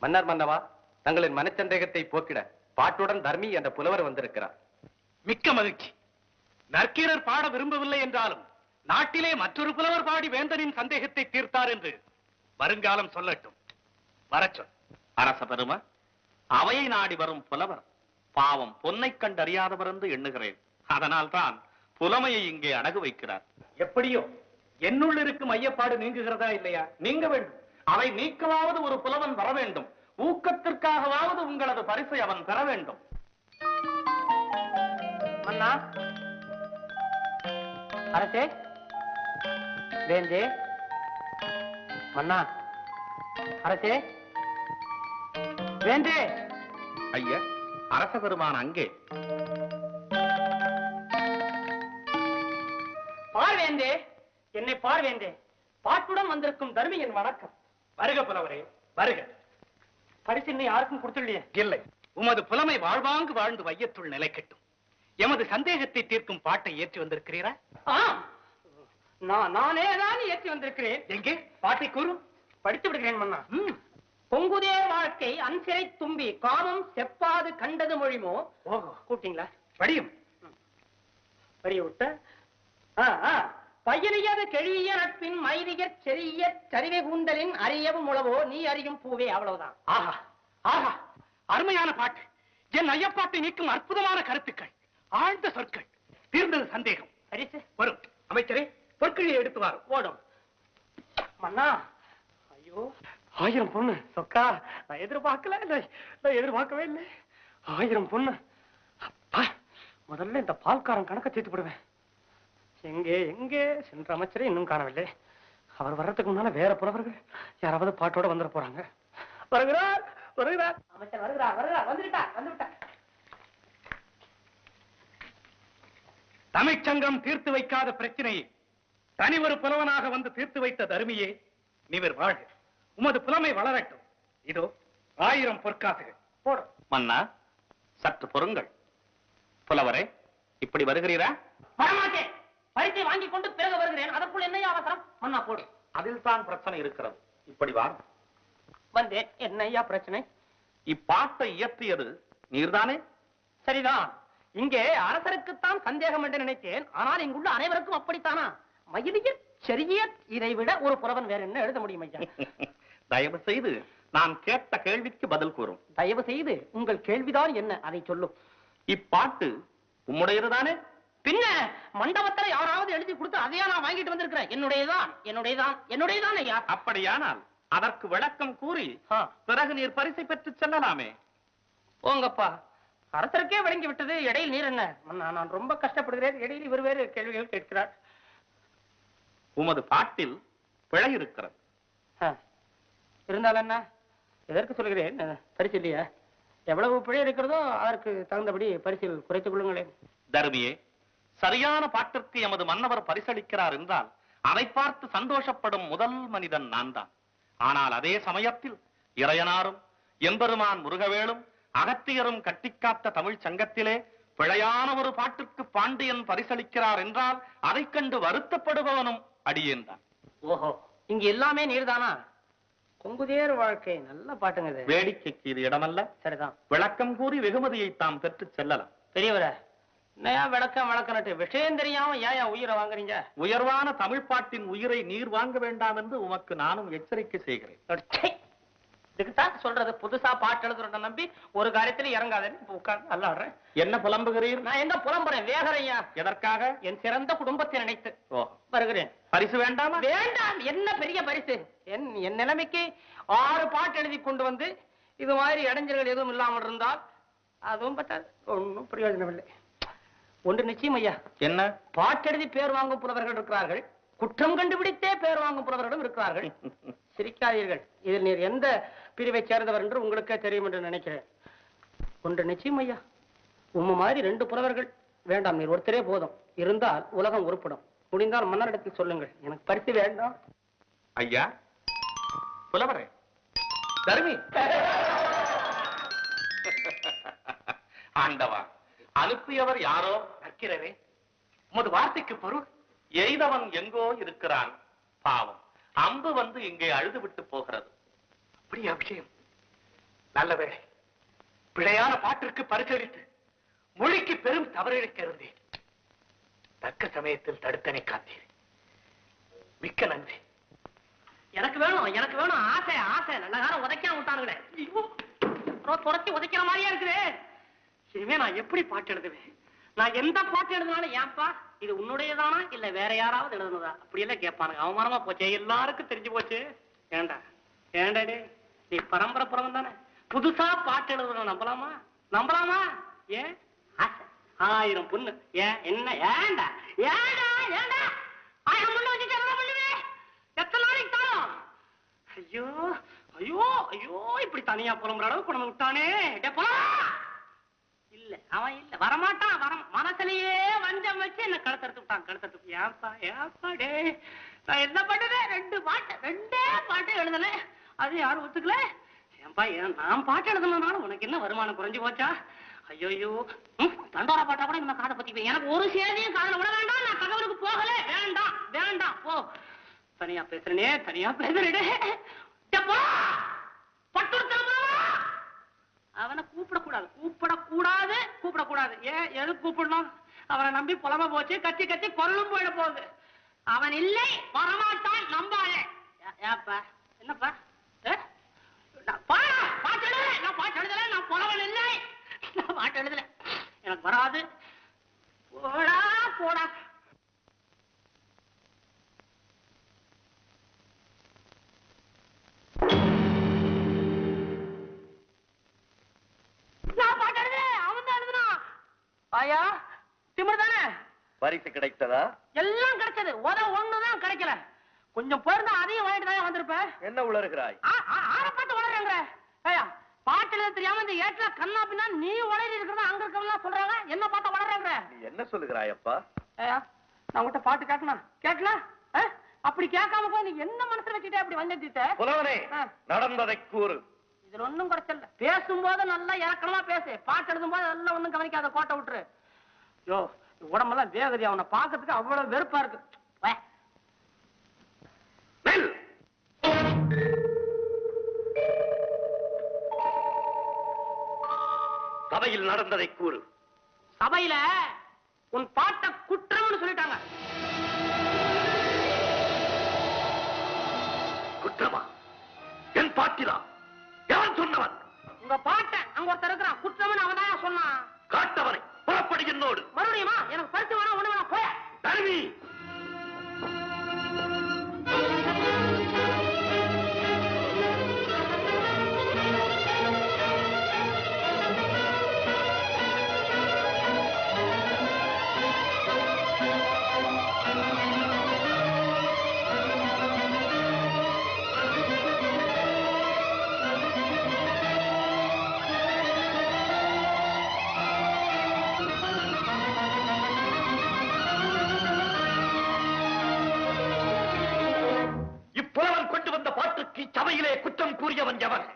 மன்னர் மன்னவா, தங்களின் மனச்சந்தேகத்தை போக்கிட பாட்டுடன் தர்மி என்ற புலவர் வந்திருக்கிறார். மிக்க மகிழ்ச்சி. நற்கீரர் பாட விரும்பவில்லை என்றாலும் நாட்டிலே மற்றொரு புலவர் பாடி வேந்தனின் சந்தேகத்தை தீர்த்தார் என்று வருங்காலம் சொல்லட்டும். வரச்சொல். அரச பெரும, அவையை நாடி வரும் புலவர் பாவம் பொன்னை கண்டறியாதவர் என்று எண்ணுகிறேன். அதனால் தான் புலமையை இங்கே அடகு வைக்கிறார். எப்படியோ என்னுள் இருக்கும் ஐயப்பாடு நீங்குகிறதா இல்லையா? நீங்க வேண்டும். அதை நீக்கவாவது ஒரு புலவன் வர வேண்டும். ஊக்கத்திற்காகவாவது உங்களது பரிசை அவன் பெற வேண்டும். மன்னா, அரசே, வேந்தே, மன்னா, அரசே, வேந்தே. ஐயா, அரச பெருமான் அங்கே. பார்வேந்தே, என்னை பார்வேந்தே. பாட்டுடன் வந்திருக்கும் தர்மியின் வணக்கம். வருக புலவரே, வருக. பரிசு இன்னும் யாருக்கும் கொடுத்துள்ளையே? இல்லை, உமது புலமை வாழ்வாங்கு வாழ்ந்து வையத்துள் நிலைக்கட்டும். எமது சந்தேகத்தை தீர்க்கும் பாட்டை ஏற்றி வந்திருக்கிறீரா? நானே தான் ஏற்றி வந்திருக்கிறேன். எங்கே பாட்டை கூறு. படித்து விடுகிறேன் மன்னா. பொங்குதே வாழ்க்கை அன்சிறை தும்பி காமம் செப்பாது கண்டது மொழிமோ. ஓஹோ, கூப்பிட்டீங்களா? படியும். வரிய விட்ட பையனியது கெழிய நட்பின் மைதிக செறிய சரிவை கூந்தலின் அறியவும் உளவோ நீ அறியும் பூவே. அவ்வளவுதான். ஆஹா ஆஹா, அருமையான பாட்டு. என் ஐயப்பாட்டை நீக்கும் அற்புதமான கருத்துக்கள், ஆழ்ந்த சொற்கள். தீர்ந்தது சந்தேகம். பரிசு வரும். அமைச்சரே, பொற்கிழியை எடுத்து வாரும். ஓடும். மன்னா, ஐயோ, 1000 பொண்ணு சொக்கா. நான் எதிர்பார்க்கவே இல்லை. 1000 பொண்ணு. அப்பா, முதல்ல இந்த பால்காரன் கணக்க தீர்த்து விடுவேன். எங்கே எங்கே சென்ற அமைச்சரே இன்னும் காணவில்லை. அவர் வர்றதுக்கு முன்னால வேற புலவர்கள் யாராவது பாட்டோட வந்துட போறாங்க. வருகிறார் வருகிறார் அமைச்சர் வருகிறார் வந்துவிட்டார். தமிழ்ச்சங்கம் தீர்த்து வைக்காத பிரச்சனையை தனி ஒரு புலவனாக வந்து தீர்த்து வைத்த தருமியே, நீவர் வாழ்க. உமது புலமை வளரட்டும். இதோ 1000 பொற்காசுகள் போடும். மன்னா, சற்று பொறுங்கள். புலவரே, இப்படி வருகிறீரா? வரமாட்டேன். பரிசை வாங்கி கொண்டு பிறகு வருகிறேன். அதற்குள் என்ன அவசரம்? மன்னா போடு. அதில் தான் பிரச்சனை இருக்கிறது. இப்படி வா. வந்தேன். என்னையா பிரச்சனை? இப்பாட்டை இயற்றியது நீர்தானே? சரிதான். இங்கே அரசருக்குத்தான் சந்தேகம் என்று நினைத்தேன். ஆனால் இங்குள்ள அனைவருக்கும் அப்படித்தானா? மயிலிய செறிய இதை விட ஒரு புலவன் வேற என்ன எழுத முடியும் ஐயா? தயவு செய்து நான் கேட்ட கேள்விக்கு பதில் கூறும். தயவு செய்து உங்கள் கேள்விதான் என்ன, அதை சொல்லும். இப்பாட்டு உம்முடையதுதானே? பின்ன மண்டபத்தில் யாராவது எழுதி கொடுத்து அதையா நான் வாங்கிட்டு வந்திருக்கிறேன். என்னுடையதான் ஐயா. அப்படியானால் அதற்கு விளக்கம் கூறி பிறகு நீர் பரிசை பெற்று செல்லலாமே. போங்கப்பா, அரசருக்கே விளங்கி விட்டது. இடையில் நீர் என்ன? நான் ரொம்ப கஷ்டப்படுகிறேன். இடையில் இவர் வேறு கேள்விகள் கேட்கிறார். உமது பாட்டில் பிழை இருக்கிறது. இருந்தாலும் என்ன, எதற்கு சொல்கிறேன்? பரிசு இல்லையா? எவ்வளவு பிழை இருக்கிறதோ அதற்கு தகுந்தபடி பரிசில் குறைத்துக் கொள்ளுங்களேன். தருமியே, சரியான பாட்டிற்கு எமது மன்னவர் பரிசளிக்கிறார் என்றால் அதை பார்த்து சந்தோஷப்படும் முதல் மனிதன் நான் தான். ஆனால் அதே சமயத்தில் இறையனாரும் எம்பெருமான் முருகவேளும் அகத்தியரும் கட்டிக்காத்த தமிழ் சங்கத்திலே பிழையான ஒரு பாட்டிற்கு பாண்டியன் பரிசளிக்கிறார் என்றால் அதை கண்டு வருத்தப்படுபவனும் அடியேன் தான். ஓஹோ, இங்க எல்லாமே நீர்தானா? கொங்குதேர் வாழ்க்கை நல்ல பாட்டுங்க. வேடிக்கைக்கு இது இடமல்ல. சரிதான். விளக்கம் கூறி வெகுமதியை தாம் பெற்று செல்லலாம். பெரியவரே, என்னையா விளக்கம் விஷயம் தெரியாம ஏன் உயிரை வாங்குறீங்க? உயர்வான தமிழ் பாட்டின் உயிரை நீர் வாங்க வேண்டாம் என்று உமக்கு நானும் எச்சரிக்கை செய்கிறேன். இதுக்குத்தான் சொல்றது, புதுசா பாட்டு எழுதுறத நம்பி ஒரு காரியத்துல இறங்காதேன்னு இப்ப உட்கார்ந்து அல்லாடுறேன். என்ன புலம்புகிறீர்? நான் எங்க புலம்புறேன்? வேகரையா. எதற்காக? என் சிறந்த குடும்பத்தை நினைத்து வருகிறேன். பரிசு வேண்டாமா? வேண்டாம். என்ன பெரிய பரிசு? என் நிலைமைக்கு 6 பாட்டு எழுதி கொண்டு வந்து இது மாதிரி இடைஞ்சல்கள் எதுவும் இல்லாமல் இருந்தால் அதுவும் பத்தாது. ஒன்றும் பிரயோஜனம் இல்லை. ஒன்று நிச்சயம் ஐயா. என்ன? பாட்டெழுதி பேர் வாங்கும் புலவர்கள் இருக்கிறார்கள், குற்றம் கண்டுபிடித்தே பேர் வாங்கும் புலவர்களும் இருக்கிறார்கள். சிரிக்காதீர்கள். இதில் நீர் எந்த பிரிவை சேர்ந்தவர் என்று உங்களுக்கே தெரியும் என்று நினைக்கிறேன். ஒன்று நிச்சயம் ஐயா, உம்ம மாதிரி 2 புலவர்கள் வேண்டாம். நீர் ஒருத்தரே போதும். இருந்தால் உலகம் உருப்படும். முடிந்தால் மன்னரிடத்தில் சொல்லுங்கள், எனக்கு பரிசு வேண்டாம். ஐயா, புலவரே, தருமி. ஆண்டவா, அனுப்பியவர் யாரோ? நற்கிறரே, உமது வார்த்தைக்கு பொருள்? எய்தவன் எங்கோ இருக்கிறான், பாவம். அம்பு வந்து இங்கே அழுது விட்டு போகிறது. அப்படியா விஷயம்? நல்ல வேளை, பிழையான பாட்டிற்கு பரிசளித்து மொழிக்கு பெரும் தவறிழைக்க இருந்தேன். தக்க சமயத்தில் தடுத்தனை காத்தீர். மிக்க நன்றி. எனக்கு வேணும் ஆசை ஆசை. நல்ல காலம் உதைக்காம விட்டானுங்களே. தொடச்சி உதைக்கிற மாதிரியா இருக்குது. இனிமே நான் எப்படி பாட்டு எழுதுவேன்? நான் எந்த பாட்டு எழுதினாலும் ஏன்பா இது உன்னுடையதானா இல்ல வேற யாராவது எழுதுனதா அப்படி எல்லாம் கேட்பானுங்க. அவமானமா போச்சு, எல்லாருக்கும் தெரிஞ்சு போச்சு. ஏண்டாடே நீ பரம்பரை புறவன் தானே, புதுசா பாட்டு எழுதுன நம்பலாமா? ஏன் ஆசை 1000 பொண்ணு. ஏன் என்ன ஏண்டா 1000 பொண்ணு வச்சுட்டு என்ன பண்ணுவேன்? எத்தனை நாளைக்கு தானும்? ஐயோ இப்படி தனியா புலம்புற அளவுக்கு கொண்டு விட்டானே. இல்ல அவன் இல்ல வரமாட்டான். மனசுலயே வஞ்சம் வச்சு என்ன கழுத்தெடுத்து விட்டான். ஏப்பா டே நான் என்ன பண்ணுவேன்? 2 பாட்டு எழுதுனேன். அது யாரும் ஒத்துக்கல. ஏன்பா நான் பாட்டு எழுதுனாலும் உனக்கு என்ன வருமானம் குறைஞ்சு போச்சா? ஐயோ தண்டோரா பாட்டா கூட நம்ம காதை பத்தி எனக்கு ஒரு சேதியும் காதல விட வேண்டாம். நான் தகவலுக்கு போகல. வேண்டாம் போ. தனியா பேசுறேனே. அவனை கூப்பிடக்கூடாது. ஏன் எது கூப்பிடணும்? அவனை நம்பி புலம்ப போச்சு. கத்தி கொல்லும் போயிட போகுது. அவன் இல்லை வரமாட்டான். நம்பாலே. ஏப்பா என்னப்பா பாட்டு எழுதல. நான் புலவன் இல்லை. நான் பாட்டு எழுதல. எனக்கு வராது. போடா ஆயா திமிர் தானே. பரிசு கிடைத்ததா? எல்லாம் கிடைச்சது. ஒண்ணுதான் கிடைக்கல. கொஞ்சம் போயிருந்தா அதையும் வாங்கிட்டு தான் வந்திருப்பேன். என்ன உளறுகிறாய்? பார்த்து உளறேங்க. ஐயா பாட்டுல தெரியாம இந்த ஏட்ல கண்ணா பின்னா நீ உளறி இருக்கிறதா அங்க இருக்கவங்க சொல்றாங்க. என்ன பார்த்தா உளறேங்க? நீ என்ன சொல்லுகிறாய் அப்பா? ஐயா நான் உங்ககிட்ட பாட்டு கேட்கலாம். அப்படி கேட்காம போய் நீ என்ன மனசுல வச்சுட்டே அப்படி வந்தீட்ட? புலவனே நடந்ததை கூறு. இதுல ஒண்ணும் குறைச்சல. பேசும்போது நல்லா இறக்கமா பேசு. பாட்டு எழுதும் போது நல்லா ஒண்ணும் கவனிக்காத. கோட்டை விட்டுரு. யோ உடம்பெல்லாம் வேகதி. அவனை பாக்கிறதுக்கு அவ்வளவு வெறுப்பா இருக்கு. சபையில் நடந்ததை கூறு. சபையில உன் பாட்ட குற்றம்னு சொல்லிட்டாங்க. குற்றமா? என் பாட்டிலா? எவன் சொன்னவன்? உங்க பாட்ட அங்க ஒருத்தர் இருக்கிறான். குற்றம்னு அவன் தான் சொன்னான். காட்டவனை புறப்படி என்னோடு. மறுபடியுமா? எனக்கு பரிசு வேணா ஒண்ணு வேணா போய தருவி. சபையிலே குற்றம் கூறியவன் எவன்?